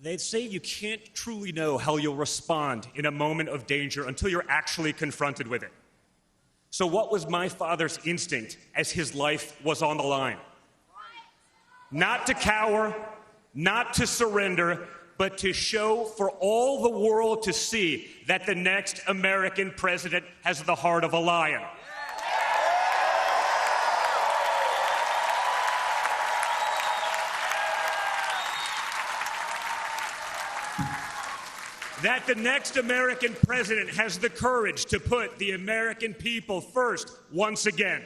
They say you can't truly know how you'll respond in a moment of danger until you're actually confronted with it. So what was my father's instinct as his life was on the line? Not to cower, not to surrender, but to show for all the world to see that the next American president has the heart of a lion. That the next American president has the courage to put the American people first once again.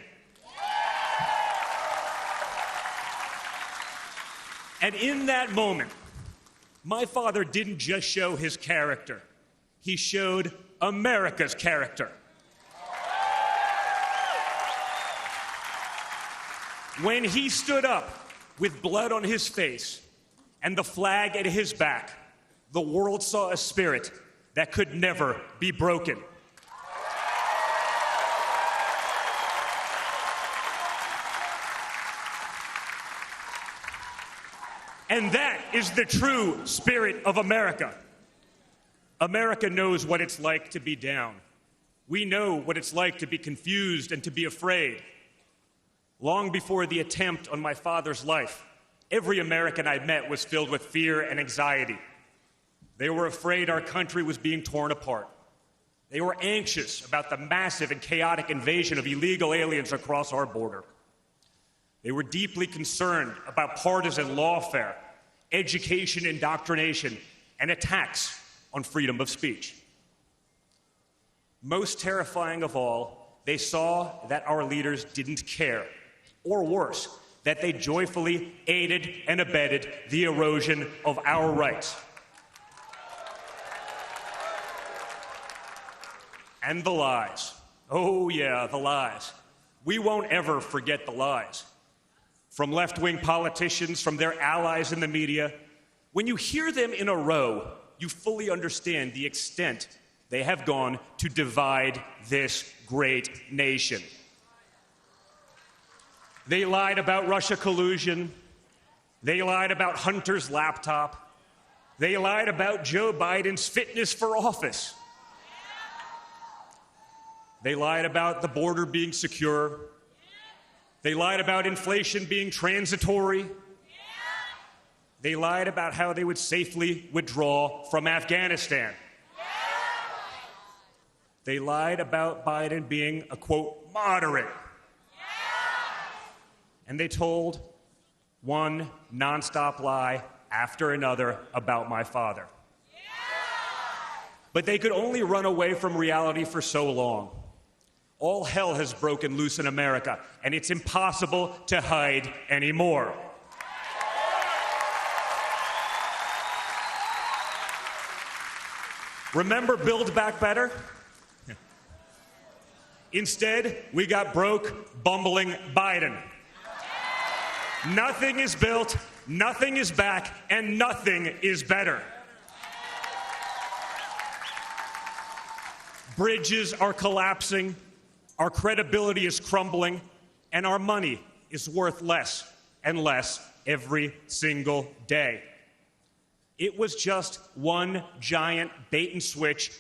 And in that moment, my father didn't just show his character, he showed America's character. When he stood up with blood on his face and the flag at his back, the world saw a spirit that could never be broken. And that is the true spirit of America. America knows what it's like to be down. We know what it's like to be confused and to be afraid. Long before the attempt on my father's life, every American I met was filled with fear and anxiety. They were afraid our country was being torn apart. They were anxious about the massive and chaotic invasion of illegal aliens across our border. They were deeply concerned about partisan lawfare, education indoctrination, and attacks on freedom of speech. Most terrifying of all, they saw that our leaders didn't care, or worse, that they joyfully aided and abetted the erosion of our rights. And the lies. Oh yeah, the lies. We won't ever forget the lies. From left-wing politicians, from their allies in the media, when you hear them in a row, you fully understand the extent they have gone to divide this great nation. They lied about Russia collusion. They lied about Hunter's laptop. They lied about Joe Biden's fitness for office. They lied about the border being secure. They lied about inflation being transitory. They lied about how they would safely withdraw from Afghanistan. They lied about Biden being a, quote, moderate. And they told one nonstop lie after another about my father. But they could only run away from reality for so long. All hell has broken loose in America, and it's impossible to hide anymore. Remember Build Back Better? Instead, we got broke, bumbling Biden. Nothing is built, nothing is back, and nothing is better. Bridges are collapsing. Our credibility is crumbling, and our money is worth less and less every single day. It was just one giant bait and switch,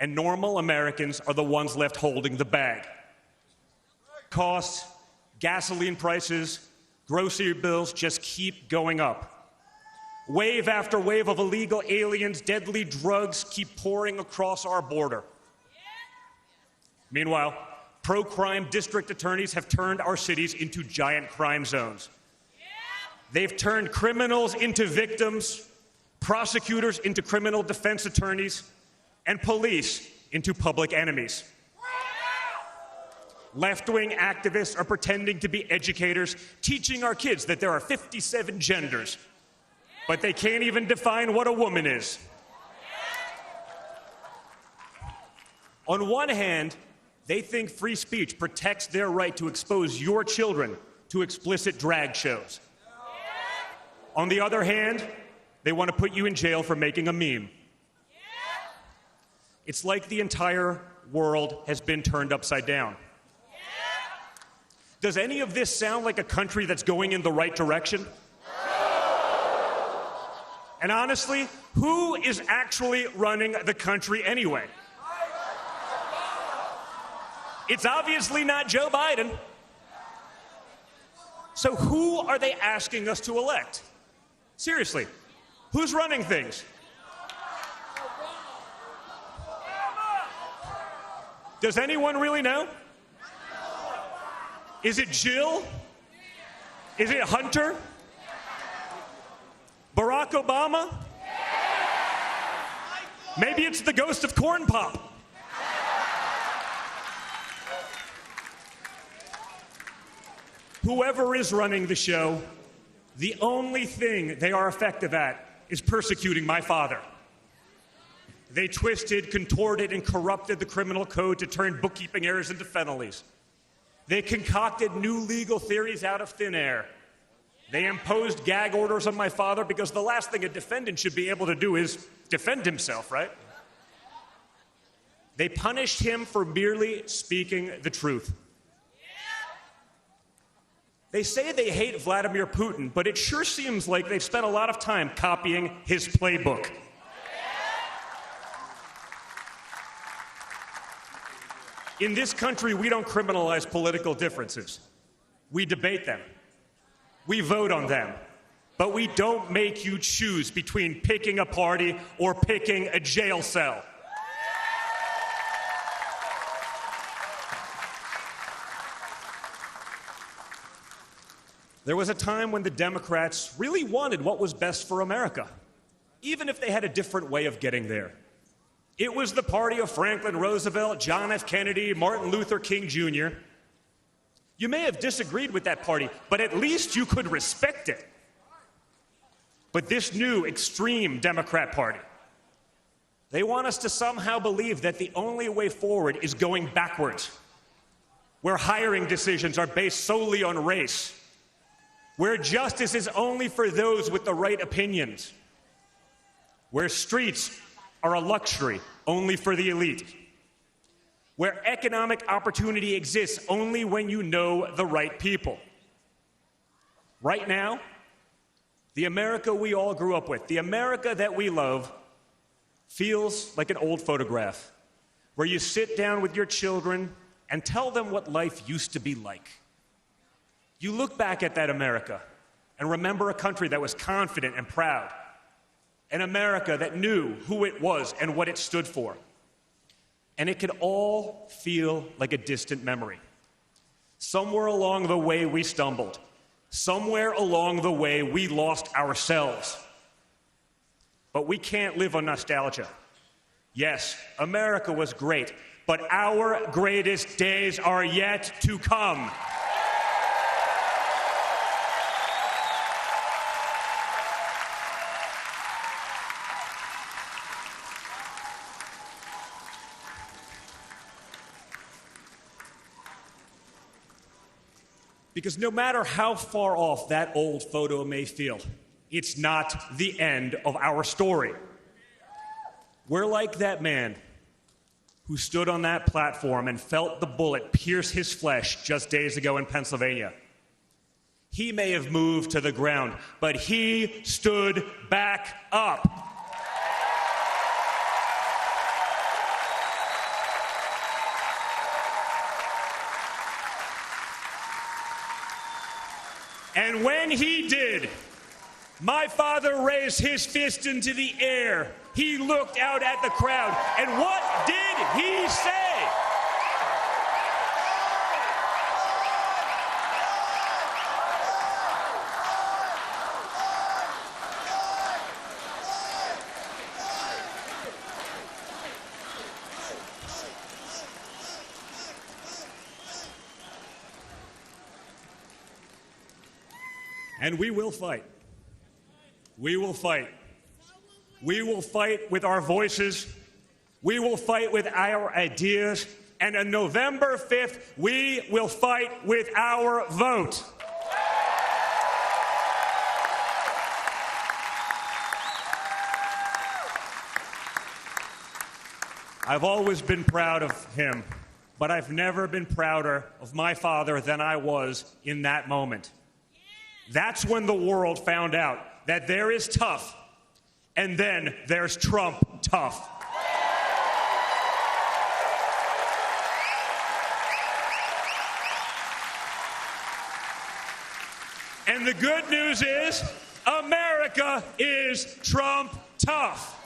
and normal Americans are the ones left holding the bag. Costs, gasoline prices, grocery bills just keep going up. Wave after wave of illegal aliens, deadly drugs keep pouring across our border. Meanwhile, pro-crime district attorneys have turned our cities into giant crime zones. They've turned criminals into victims, prosecutors into criminal defense attorneys, and police into public enemies. Left-wing activists are pretending to be educators, teaching our kids that there are 57 genders, but they can't even define what a woman is. On one hand, they think free speech protects their right to expose your children to explicit drag shows. On the other hand, they want to put you in jail for making a meme. It's like the entire world has been turned upside down. Does any of this sound like a country that's going in the right direction? And honestly, who is actually running the country anyway? It's obviously not Joe Biden. So who are they asking us to elect? Seriously, who's running things? Does anyone really know? Is it Jill? Is it Hunter? Barack Obama? Maybe it's the ghost of Corn Pop. Whoever is running the show, the only thing they are effective at is persecuting my father. They twisted, contorted, and corrupted the criminal code to turn bookkeeping errors into felonies. They concocted new legal theories out of thin air. They imposed gag orders on my father because the last thing a defendant should be able to do is defend himself, right? They punished him for merely speaking the truth. They say they hate Vladimir Putin, but it sure seems like they've spent a lot of time copying his playbook. In this country, we don't criminalize political differences. We debate them. We vote on them. But we don't make you choose between picking a party or picking a jail cell. There was a time when the Democrats really wanted what was best for America, even if they had a different way of getting there. It was the party of Franklin Roosevelt, John F. Kennedy, Martin Luther King Jr. You may have disagreed with that party, but at least you could respect it. But this new extreme Democrat Party, they want us to somehow believe that the only way forward is going backwards, where hiring decisions are based solely on race, where justice is only for those with the right opinions, where streets are a luxury only for the elite, where economic opportunity exists only when you know the right people. Right now, the America we all grew up with, the America that we love, feels like an old photograph where you sit down with your children and tell them what life used to be like. You look back at that America and remember a country that was confident and proud, an America that knew who it was and what it stood for. And it could all feel like a distant memory. Somewhere along the way we stumbled. Somewhere along the way we lost ourselves. But we can't live on nostalgia. Yes, America was great, but our greatest days are yet to come. Because no matter how far off that old photo may feel, it's not the end of our story. We're like that man who stood on that platform and felt the bullet pierce his flesh just days ago in Pennsylvania. He may have moved to the ground, but he stood back up. And when he did, my father raised his fist into the air. He looked out at the crowd. And what did he say? And we will fight. We will fight. We will fight with our voices. We will fight with our ideas. And on November 5th, we will fight with our vote. I've always been proud of him, but I've never been prouder of my father than I was in that moment. That's when the world found out that there is tough And then there's Trump tough. And the good news is, America is Trump tough.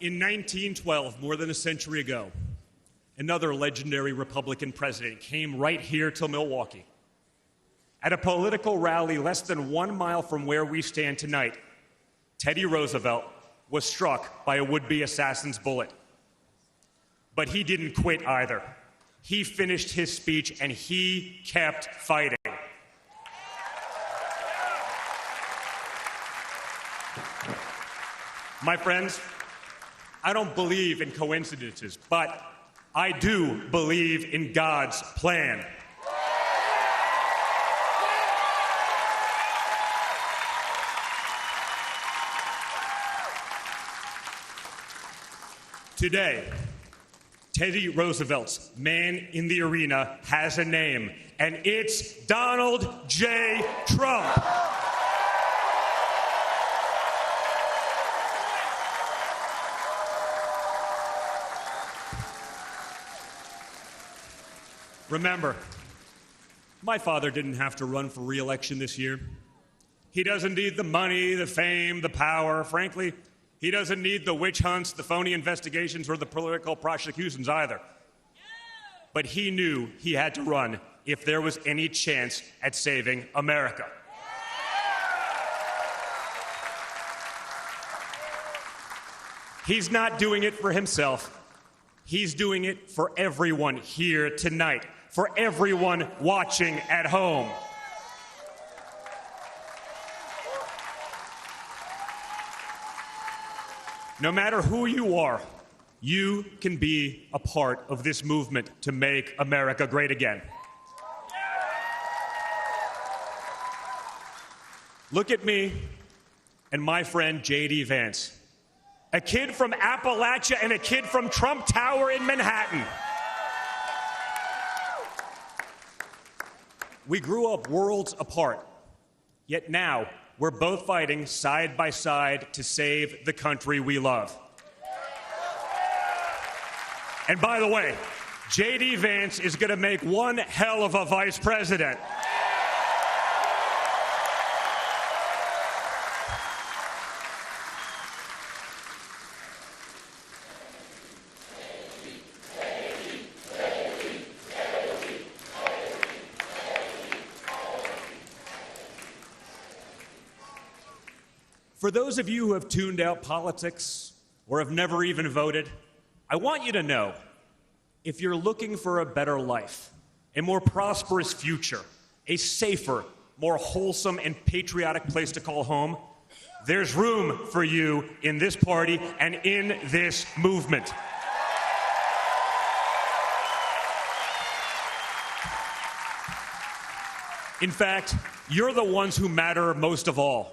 In 1912, more than a century ago, another legendary Republican president came right here to Milwaukee. At a political rally less than 1 mile from where we stand tonight, Teddy Roosevelt was struck by a would-be assassin's bullet. But he didn't quit either. He finished his speech and he kept fighting. My friends, I don't believe in coincidences, but I do believe in God's plan. Today, Teddy Roosevelt's man in the arena has a name, and it's Donald J. Trump. Remember, my father didn't have to run for re-election this year. He doesn't need the money, the fame, the power. Frankly, he doesn't need the witch hunts, the phony investigations, or the political prosecutions either. But he knew he had to run if there was any chance at saving America. He's not doing it for himself. He's doing it for everyone here tonight, for everyone watching at home. No matter who you are, you can be a part of this movement to make America great again. Look at me and my friend J.D. Vance, a kid from Appalachia and a kid from Trump Tower in Manhattan. We grew up worlds apart, yet now we're both fighting side by side to save the country we love. And by the way, J.D. Vance is going to make one hell of a vice president. For those of you who have tuned out politics or have never even voted, I want you to know, if you're looking for a better life, a more prosperous future, a safer, more wholesome and patriotic place to call home, there's room for you in this party and in this movement. In fact, you're the ones who matter most of all.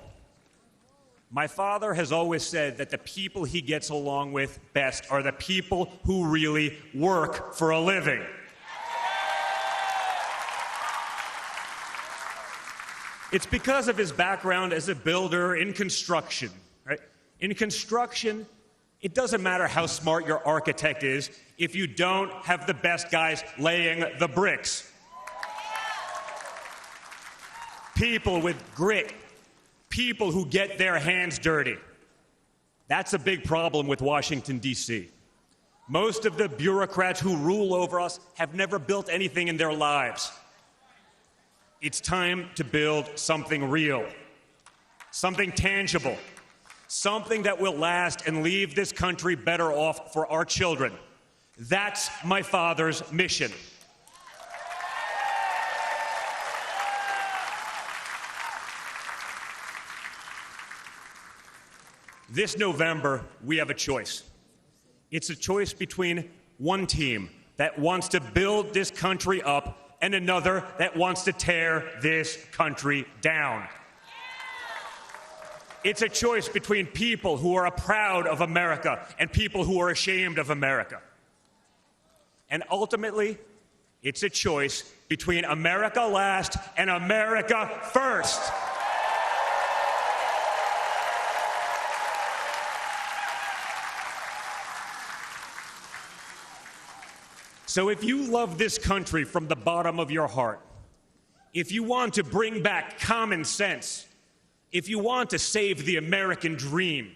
My father has always said that the people he gets along with best are the people who really work for a living. It's because of his background as a builder in construction, right? In construction, it doesn't matter how smart your architect is if you don't have the best guys laying the bricks. People with grit, people who get their hands dirty. That's a big problem with Washington, D.C. Most of the bureaucrats who rule over us have never built anything in their lives. It's time to build something real, something tangible, something that will last and leave this country better off for our children. That's my father's mission. This November, we have a choice. It's a choice between one team that wants to build this country up and another that wants to tear this country down. It's a choice between people who are proud of America and people who are ashamed of America. And ultimately, it's a choice between America last and America first. So if you love this country from the bottom of your heart, if you want to bring back common sense, if you want to save the American dream,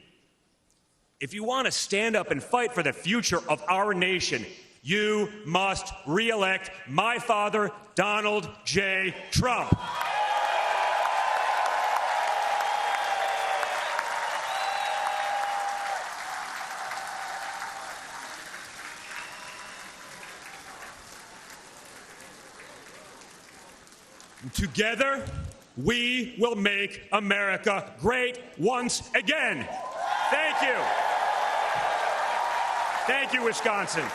if you want to stand up and fight for the future of our nation, you must re-elect my father, Donald J. Trump. Together, we will make America great once again. Thank you. Thank you, Wisconsin.